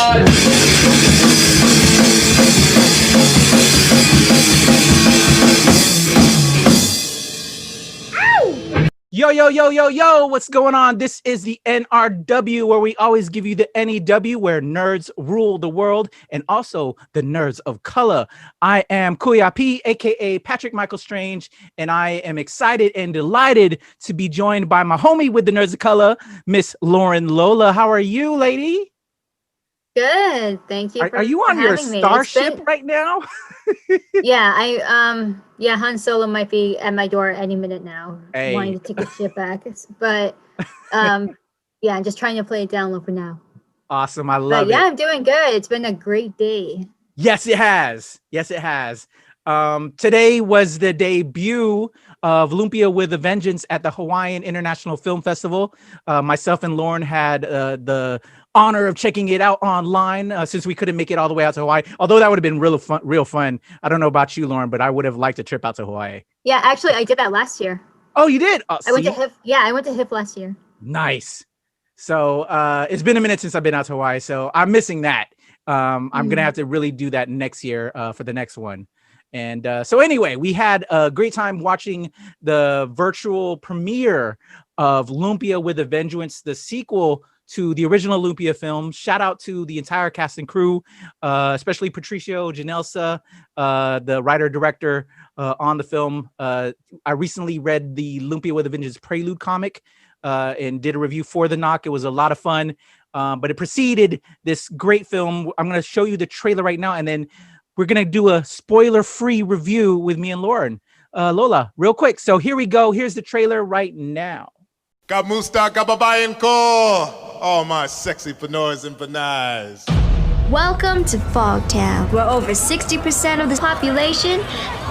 Yo, yo, yo, yo, yo, what's going on? This is the NRW, where we always give you the NEW, where nerds rule the world, and also the nerds of color. I am Kuya P, aka Patrick Michael Strange, and I am excited and delighted to be joined by my homie with the nerds of color, Miss Lauren Lola. How are you, lady? Good. Thank you Are you on your starship right now? Yeah, Han Solo might be at my door any minute now, wanting to take his ship back. But yeah, I'm just trying to play it down low for now. Awesome. I love it. Yeah, I'm doing good. It's been a great day. Yes, it has. Yes, it has. Today was the debut of Lumpia with a Vengeance at the Hawaiian International Film Festival. Myself and Lauren had the honor of checking it out online since we couldn't make it all the way out to Hawaii. Although that would have been real fun. I don't know about you, Lauren, but I would have liked a trip out to Hawaii. Yeah, actually, I did that last year. Oh, you did? I went to HIF. Yeah, I went to HIF last year. Nice. So it's been a minute since I've been out to Hawaii, so I'm missing that. I'm gonna have to really do that next year for the next one. And so anyway, we had a great time watching the virtual premiere of Lumpia with a Vengeance, the sequel to the original Lumpia film. Shout out to the entire cast and crew, especially Patricio, Janelsa, the writer-director on the film. I recently read the Lumpia with a Vengeance Prelude Comic and did a review for the Knock. It was a lot of fun, but it preceded this great film. I'm going to show you the trailer right now, and then we're going to do a spoiler-free review with me and Lauren. Lola, real quick. So here we go. Here's the trailer right now. Kamusta kababayan ko! All my sexy panoys and panais. Welcome to Fogtown, where over 60% of the population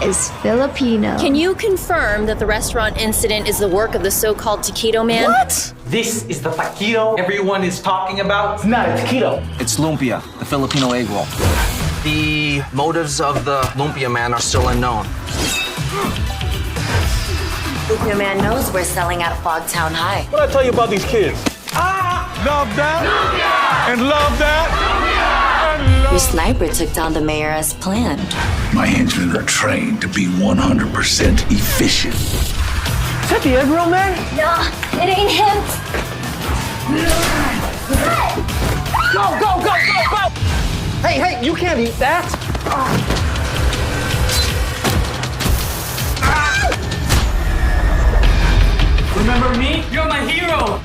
is Filipino. Can you confirm that the restaurant incident is the work of the so-called Taquito Man? What? This is the taquito everyone is talking about? It's not a taquito. It's Lumpia, the Filipino egg roll. The motives of the Lumpia Man are still unknown. Lumpia Man knows we're selling out Fogtown High. What'd I tell you about these kids? Love that. Lumpia! And love that. Lumpia! And love. Your sniper took down the mayor as planned. My henchmen are trained to be 100% efficient. Is that the egg roll man? No, it ain't him. Go, go, go, go, go! Hey, you can't eat that. Remember me? You're my hero.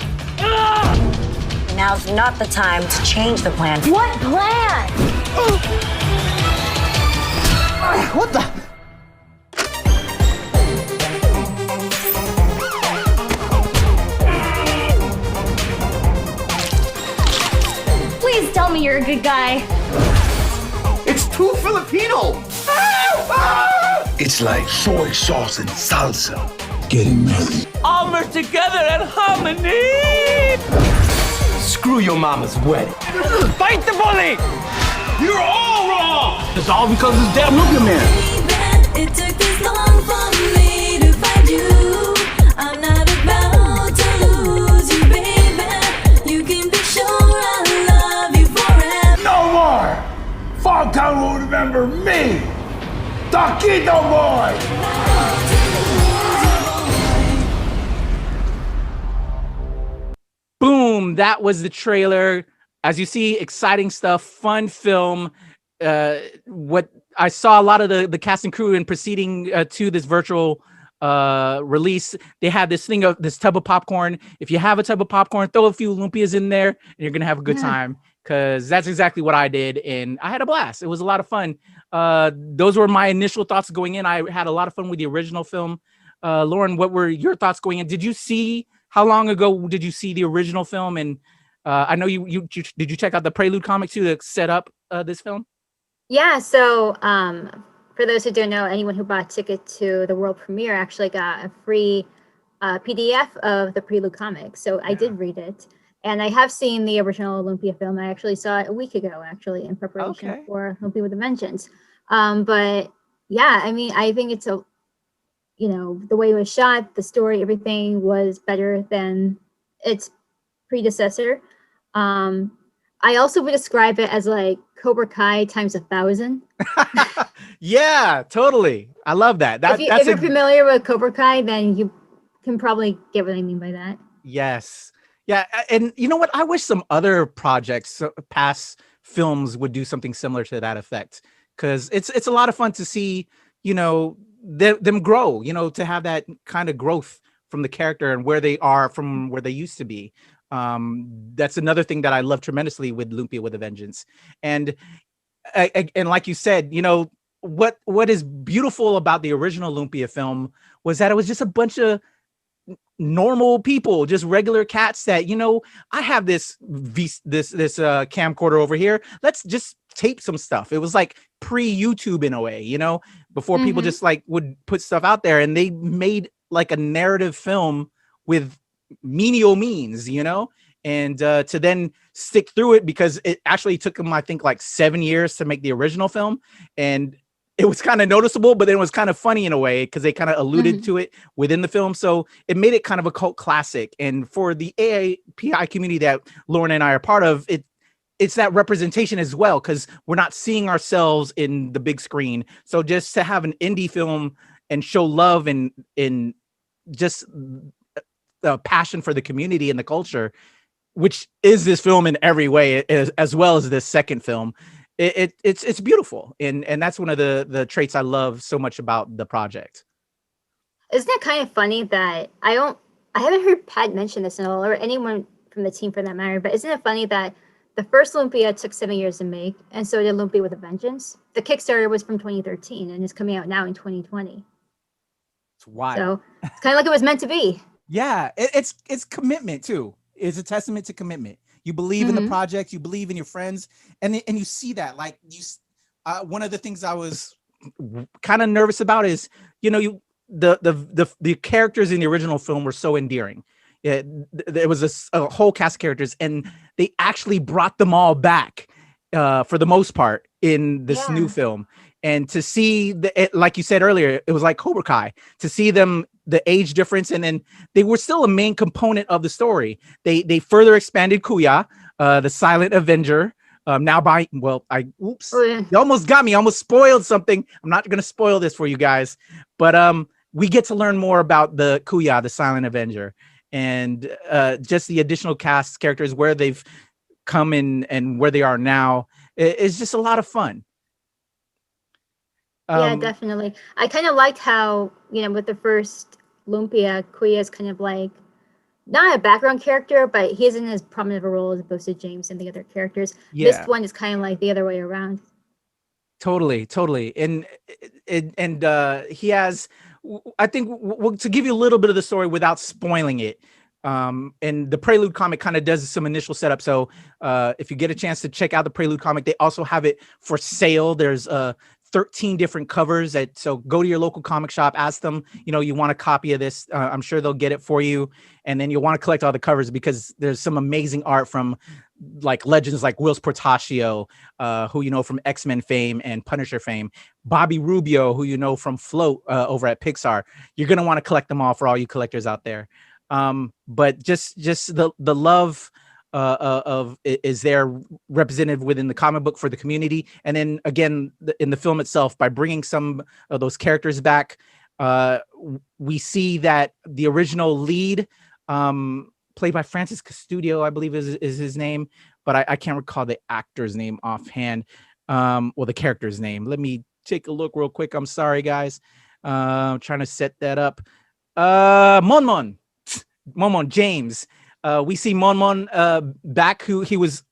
Now's not the time to change the plan. What plan? What the? Please tell me you're a good guy. It's too Filipino. It's like soy sauce and salsa getting married. All merged together in harmony. Screw your mama's wedding. Fight the bully. You're all wrong. It's all because of this damn Lumpia Man. It took this long for me to find you. I'm not about to lose you, baby. You can be sure I love you forever. No more! Fogtown will remember me! Taquito Boy! Boom, that was the trailer. As you see, exciting stuff, fun film. What I saw a lot of the cast and crew in proceeding to this virtual release, they had this thing of this tub of popcorn. If you have a tub of popcorn, throw a few Lumpias in there and you're gonna have a good time, because that's exactly what I did, and I had a blast. It was a lot of fun. Those were my initial thoughts going in. I had a lot of fun with the original film. Lauren, what were your thoughts going in? How long ago did you see the original film? And I know you did you check out the Prelude Comic too to set up this film? Yeah, so for those who don't know, anyone who bought a ticket to the world premiere actually got a free PDF of the Prelude Comic. So I did read it. And I have seen the original Lumpia film. I actually saw it a week ago, actually, in preparation for Lumpia with a Vengeance. But yeah, I mean, I think it's the way it was shot, the story, everything was better than its predecessor. I also would describe it as like Cobra Kai times 1,000. Yeah, totally. I love that. If you're familiar with Cobra Kai, then you can probably get what I mean by that. Yes. Yeah, and you know what? I wish some other projects, past films, would do something similar to that effect, because it's a lot of fun to see, you know, them grow. You know, to have that kind of growth from the character and where they are from where they used to be. That's another thing that I love tremendously with Lumpia with a Vengeance, and and like you said, you know, what is beautiful about the original Lumpia film was that it was just a bunch of normal people, just regular cats that, you know, I have this camcorder over here. Let's just tape some stuff. It was like pre-YouTube in a way, you know, before people just like would put stuff out there, and they made like a narrative film with menial means, you know, and to then stick through it, because it actually took them, I think, like 7 years to make the original film. And it was kind of noticeable, but then it was kind of funny in a way, because they kind of alluded to it within the film. So it made it kind of a cult classic. And for the AAPI community that Lauren and I are part of, it's that representation as well, because we're not seeing ourselves in the big screen. So just to have an indie film and show love and just the passion for the community and the culture, which is this film in every way, as well as this second film, it's beautiful, and that's one of the traits I love so much about the project. Isn't it kind of funny that I haven't heard Pat mention this at all, or anyone from the team for that matter, but isn't it funny that the first Lumpia took 7 years to make, and so did Lumpia with a Vengeance? The Kickstarter was from 2013 and is coming out now in 2020. It's wild. So it's kind of like it was meant to be. Yeah, it's commitment too. It's a testament to commitment. You believe in the project, you believe in your friends, and you see that. Like one of the things I was kind of nervous about is, you know, the characters in the original film were so endearing. There was a whole cast of characters, and they actually brought them all back for the most part in this new film. And to see like you said earlier, it was like Cobra Kai, to see them, the age difference, and then they were still a main component of the story. They further expanded Kuya, the Silent Avenger. Now you almost got me, almost spoiled something. I'm not going to spoil this for you guys, but we get to learn more about the Kuya, the Silent Avenger, and just the additional cast characters, where they've come in and where they are now. It's just a lot of fun. Yeah, definitely. I kind of liked how, you know, with the first Lumpia, Kuya is kind of like not a background character, but he isn't as prominent of a role as opposed to James and the other characters. Yeah. This one is kind of like the other way around. Totally. And he has, I think, to give you a little bit of the story without spoiling it. And the Prelude comic kind of does some initial setup. So if you get a chance to check out the Prelude comic, they also have it for sale. There's 13 different covers. So go to your local comic shop, ask them, you know, you want a copy of this. I'm sure they'll get it for you. And then you'll want to collect all the covers, because there's some amazing art from like legends like Whilce Portacio, who you know from X-Men fame and Punisher fame, Bobby Rubio, who you know from Float over at Pixar. You're going to want to collect them all for all you collectors out there. But just the love of is there represented within the comic book for the community, and then again in the film itself, by bringing some of those characters back, we see that the original lead, played by Francis Custodio, I believe is his name, but I can't recall the actor's name offhand. Well, the character's name. Let me take a look real quick. I'm sorry, guys. I'm trying to set that up. Monmon James. We see Monmon back, who he was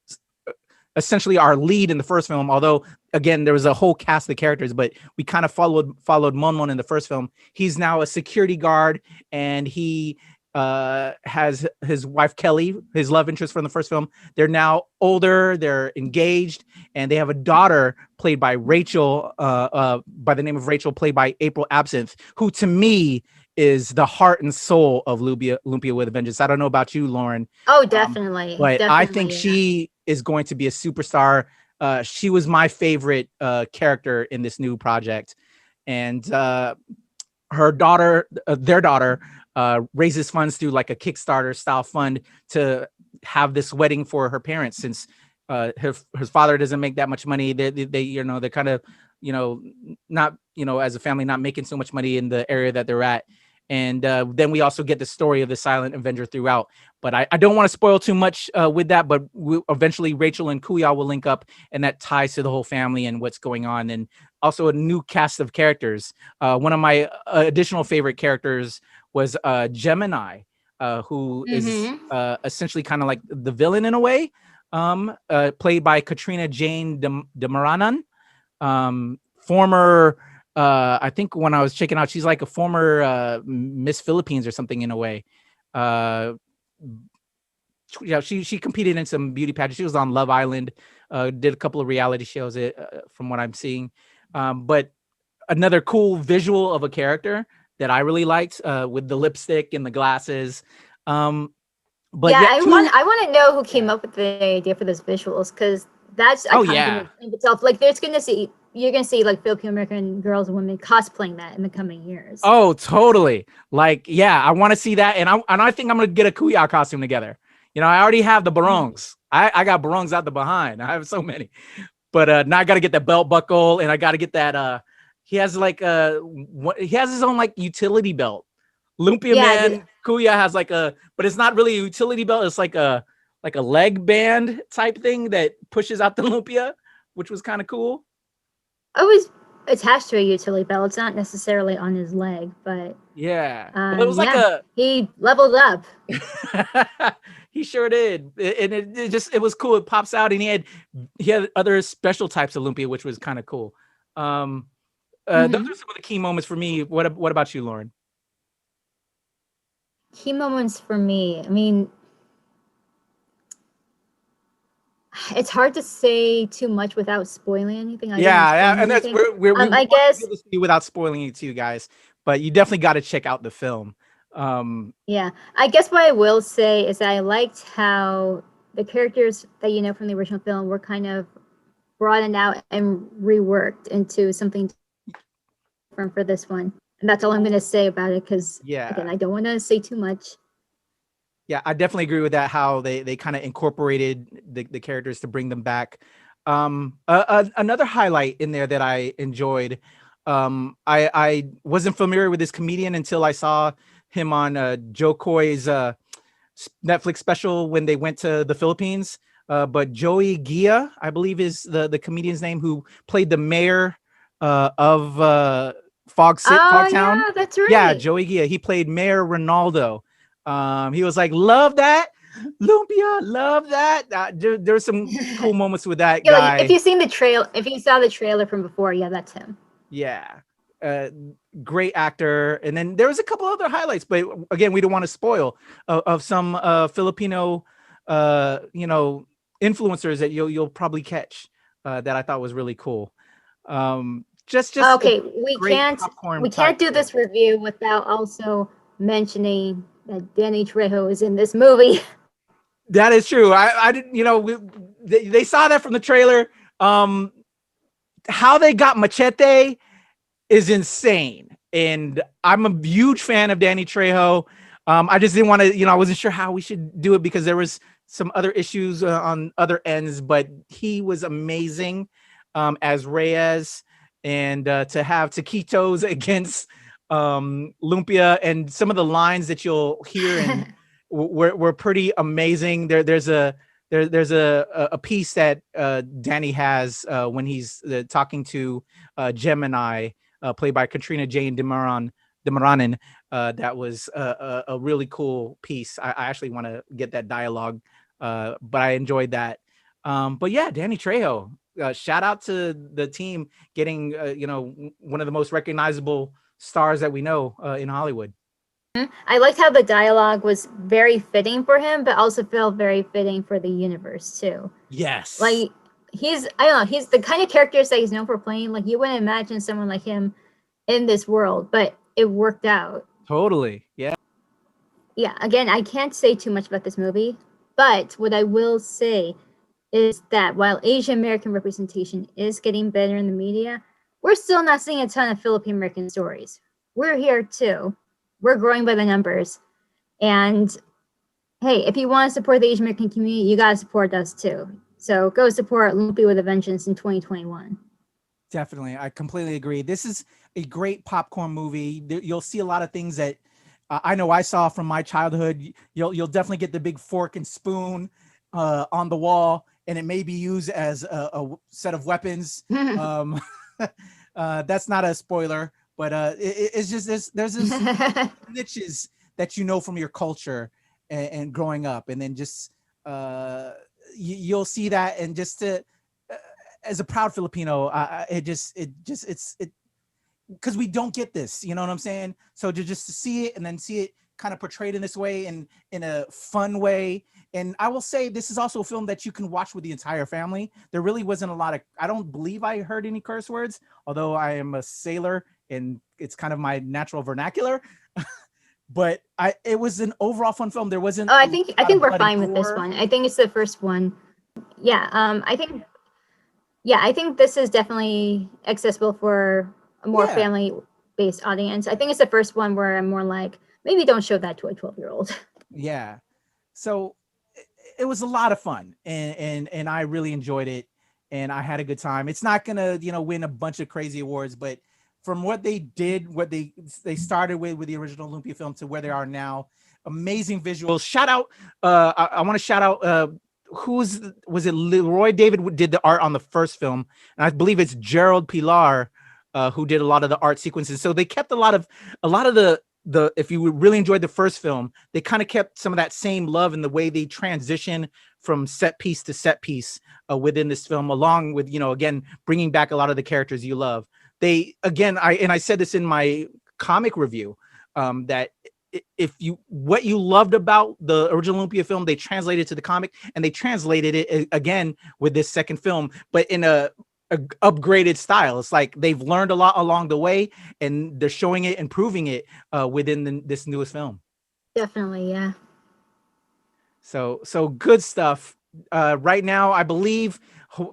essentially our lead in the first film, although again there was a whole cast of characters, but we kind of followed Monmon in the first film. He's now a security guard, and he has his wife Kelly, his love interest from the first film. They're now older, they're engaged, and they have a daughter played by Rachel, by the name of Rachel, played by April Absinthe, who to me is the heart and soul of Lumpia with a Vengeance. I don't know about you, Lauren. Oh, definitely. But definitely, I think she is going to be a superstar. She was my favorite character in this new project. And her daughter, their daughter, raises funds through like a Kickstarter style fund to have this wedding for her parents, since his father doesn't make that much money. They you know, they're kind of, you know, not, you know, as a family, not making so much money in the area that they're at. And then we also get the story of the Silent Avenger throughout. But I don't want to spoil too much with that. But eventually Rachel and Kuya will link up, and that ties to the whole family and what's going on. And also a new cast of characters. One of my additional favorite characters was Gemini, who is essentially kind of like the villain in a way, played by Katrina Jane Demaranan, former. I think when I was checking out, she's like a former Miss Philippines or something in a way. Yeah, she competed in some beauty pageants. She was on Love Island, did a couple of reality shows, from what I'm seeing. But another cool visual of a character that I really liked, with the lipstick and the glasses. But yeah, I want to know who came up with the idea for those visuals, because that's iconic in itself. Like, you're gonna see like Filipino American girls and women cosplaying that in the coming years. Oh, totally. Like, yeah, I want to see that, and I think I'm gonna get a Kuya costume together. You know, I already have the barongs. I got barongs out the behind. I have so many, but now I got to get the belt buckle, and I got to get that. He has like he has his own like utility belt. Lumpia Man Kuya has like but it's not really a utility belt. It's like a leg band type thing that pushes out the lumpia, which was kind of cool. I was attached to a utility belt. It's not necessarily on his leg, but yeah, well, it was like he leveled up. He sure did, and it was cool. It pops out, and he had other special types of lumpia, which was kind of cool. Those are some of the key moments for me. What about you, Lauren? Key moments for me. I mean, it's hard to say too much without spoiling anything. And that's I guess without spoiling it to you guys, but you definitely got to check out the film. Yeah, I guess what I will say is that I liked how the characters that you know from the original film were kind of broadened out and reworked into something different for this one. And that's all I'm going to say about it, because again, I don't want to say too much. Yeah, I definitely agree with that, how they kind of incorporated the characters to bring them back. Another highlight in there that I enjoyed, I wasn't familiar with this comedian until I saw him on Joe Coy's Netflix special when they went to the Philippines. But Joey Gia, I believe is the comedian's name, who played the mayor of Fogtown. Yeah, that's right. Yeah, Joey Gia. He played Mayor Ronaldo. He was like, love that, Lumpia, love that. There's some cool moments with that guy. Like, if you saw the trailer from before, that's him. Yeah, great actor. And then there was a couple other highlights, but again, we don't want to spoil of some Filipino, influencers that you'll probably catch that I thought was really cool. Just okay. We can't do this review without also mentioning that Danny Trejo is in this movie. That is true. I didn't, they saw that from the trailer. How they got Machete is insane. And I'm a huge fan of Danny Trejo. I just didn't want to, I wasn't sure how we should do it because there was some other issues on other ends, but he was amazing as Reyes. And to have Taquitos against Lumpia, and some of the lines that you'll hear and were pretty amazing. There's a piece that Danny has when he's talking to Gemini, played by Katrina Jane Demaranan. That was a really cool piece. I actually want to get that dialogue, but I enjoyed that. But yeah, Danny Trejo. Shout out to the team getting one of the most recognizable stars that we know in Hollywood. I liked how the dialogue was very fitting for him, but also felt very fitting for the universe too. Yes, like he's the kind of characters that he's known for playing. Like, you wouldn't imagine someone like him in this world, but it worked out totally. Yeah. Again, I can't say too much about this movie, but what I will say is that while Asian American representation is getting better in the media, we're still not seeing a ton of Filipino American stories. We're here too. We're growing by the numbers. And hey, if you want to support the Asian American community, you got to support us too. So go support Lumpia with a Vengeance in 2021. Definitely. I completely agree. This is a great popcorn movie. You'll see a lot of things that I know I saw from my childhood. You'll definitely get the big fork and spoon on the wall, and it may be used as a set of weapons. That's not a spoiler, but it's just there's this niches that you know from your culture and growing up, and then just you'll see that, and just to as a proud Filipino, it's because we don't get this, you know what I'm saying? So to see it and then see it kind of portrayed in this way and in a fun way. And I will say this is also a film that you can watch with the entire family. There really wasn't a lot of, I don't believe I heard any curse words, although I am a sailor and it's kind of my natural vernacular. But it was an overall fun film. There wasn't. Oh, I think we're fine with this one. I think it's the first one. Yeah. I think this is definitely accessible for a more family-based audience. I think it's the first one where I'm more like, maybe don't show that to a 12-year-old. Yeah. So it was a lot of fun, and I really enjoyed it, and I had a good time. It's not gonna, win a bunch of crazy awards, but from what they did, what they started with the original Lumpia film to where they are now, amazing visuals. Shout out, I want to shout out was it Leroy David did the art on the first film, and I believe it's Gerald Pilar who did a lot of the art sequences. So they kept a lot of the if you really enjoyed the first film, they kind of kept some of that same love in the way they transition from set piece to set piece within this film, along with, again, bringing back a lot of the characters you love. They, again, I said this in my comic review, that what you loved about the original Lumpia film, they translated to the comic, and they translated it again with this second film, but in a upgraded style. It's like they've learned a lot along the way, and they're showing it, improving it within this newest film. Definitely, yeah. So good stuff. Right now, I believe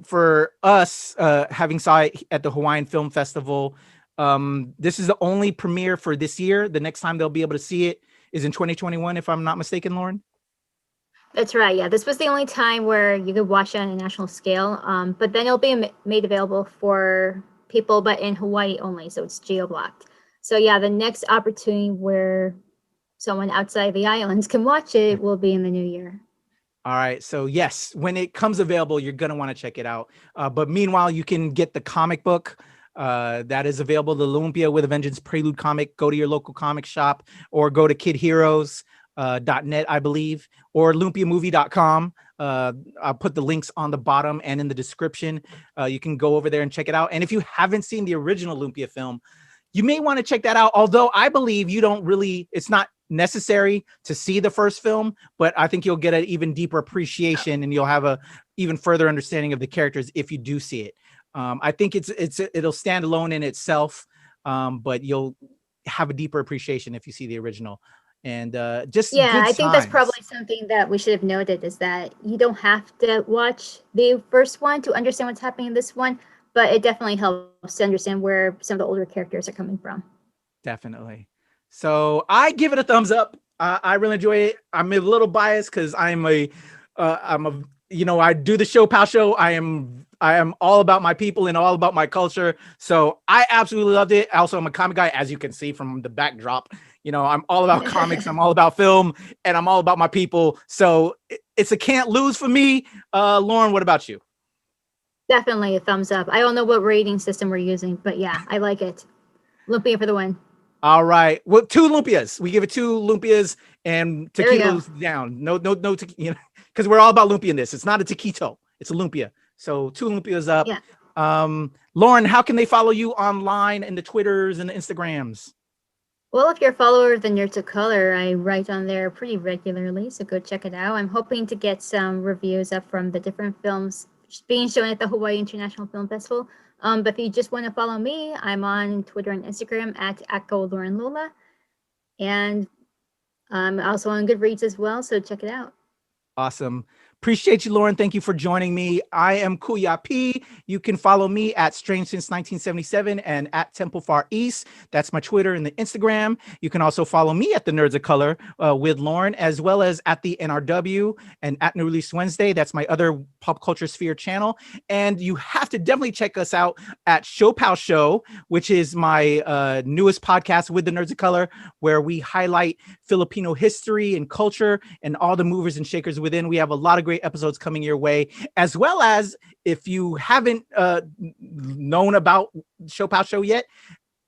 for us, having saw it at the Hawaiian Film Festival, this is the only premiere for this year. The next time they'll be able to see it is in 2021, if I'm not mistaken, Lauren. That's right. Yeah, this was the only time where you could watch it on a national scale. But then it'll be made available for people, but in Hawaii only. So it's geo-blocked. So yeah, the next opportunity where someone outside the islands can watch it will be in the new year. All right. So yes, when it comes available, you're going to want to check it out. But meanwhile, you can get the comic book that is available, the Lumpia with a Vengeance Prelude Comic. Go to your local comic shop or go to kidheroes.net, I believe, or lumpiamovie.com. I'll put the links on the bottom and in the description. You can go over there and check it out. And if you haven't seen the original Lumpia film, you may want to check that out. Although I believe it's not necessary to see the first film, but I think you'll get an even deeper appreciation and you'll have a even further understanding of the characters if you do see it. I think it'll stand alone in itself, but you'll have a deeper appreciation if you see the original. And I think that's probably something that we should have noted, is that you don't have to watch the first one to understand what's happening in this one, but it definitely helps to understand where some of the older characters are coming from. Definitely. So I give it a thumbs up. I really enjoy it. I'm a little biased because I do the show Pal Show. I am all about my people and all about my culture. So I absolutely loved it. Also, I'm a comic guy, as you can see from the backdrop. I'm all about comics. I'm all about film, and I'm all about my people. So it's a can't lose for me. Lauren, what about you? Definitely a thumbs up. I don't know what rating system we're using, but yeah, I like it. Lumpia for the win. All right. Well, 2 Lumpias. We give it 2 Lumpias and taquitos down. No, because we're all about Lumpia in this. It's not a taquito. It's a Lumpia. So 2 Lumpias up. Yeah. Lauren, how can they follow you online and the Twitters and the Instagrams? Well, if you're a follower of the Nerds of Color, I write on there pretty regularly, so go check it out. I'm hoping to get some reviews up from the different films being shown at the Hawaii International Film Festival. But if you just want to follow me, I'm on Twitter and Instagram at @LaurenLola. And I'm also on Goodreads as well, so check it out. Awesome. Appreciate you, Lauren. Thank you for joining me. I am Kuya P. You can follow me at Strange Since 1977 and at Temple Far East. That's my Twitter and the Instagram. You can also follow me at the Nerds of Color with Lauren, as well as at the NRW and at New Release Wednesday. That's my other Pop Culture Sphere channel. And you have to definitely check us out at Show Pal Show, which is my newest podcast with the Nerds of Color, where we highlight Filipino history and culture and all the movers and shakers within. We have a lot of great episodes coming your way, as well as if you haven't known about Show Pal Show yet,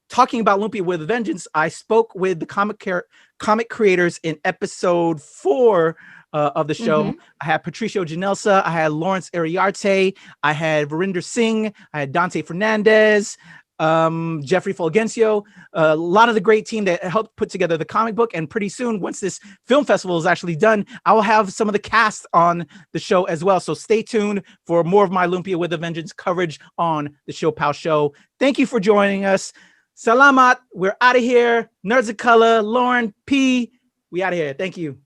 talking about Lumpia with a Vengeance, I spoke with the comic creators in episode 4 of the show. I had Patricio Janelsa, I had Lawrence Ariarte, I had Verinder Singh, I had Dante Fernandez, Jeffrey Fulgencio, a lot of the great team that helped put together the comic book. And pretty soon, once this film festival is actually done, I will have some of the cast on the show as well. So stay tuned for more of my Lumpia with a Vengeance coverage on the Show Pal Show. Thank you for joining us. Salamat. We're out of here. Nerds of Color, Lauren P. We out of here. Thank you.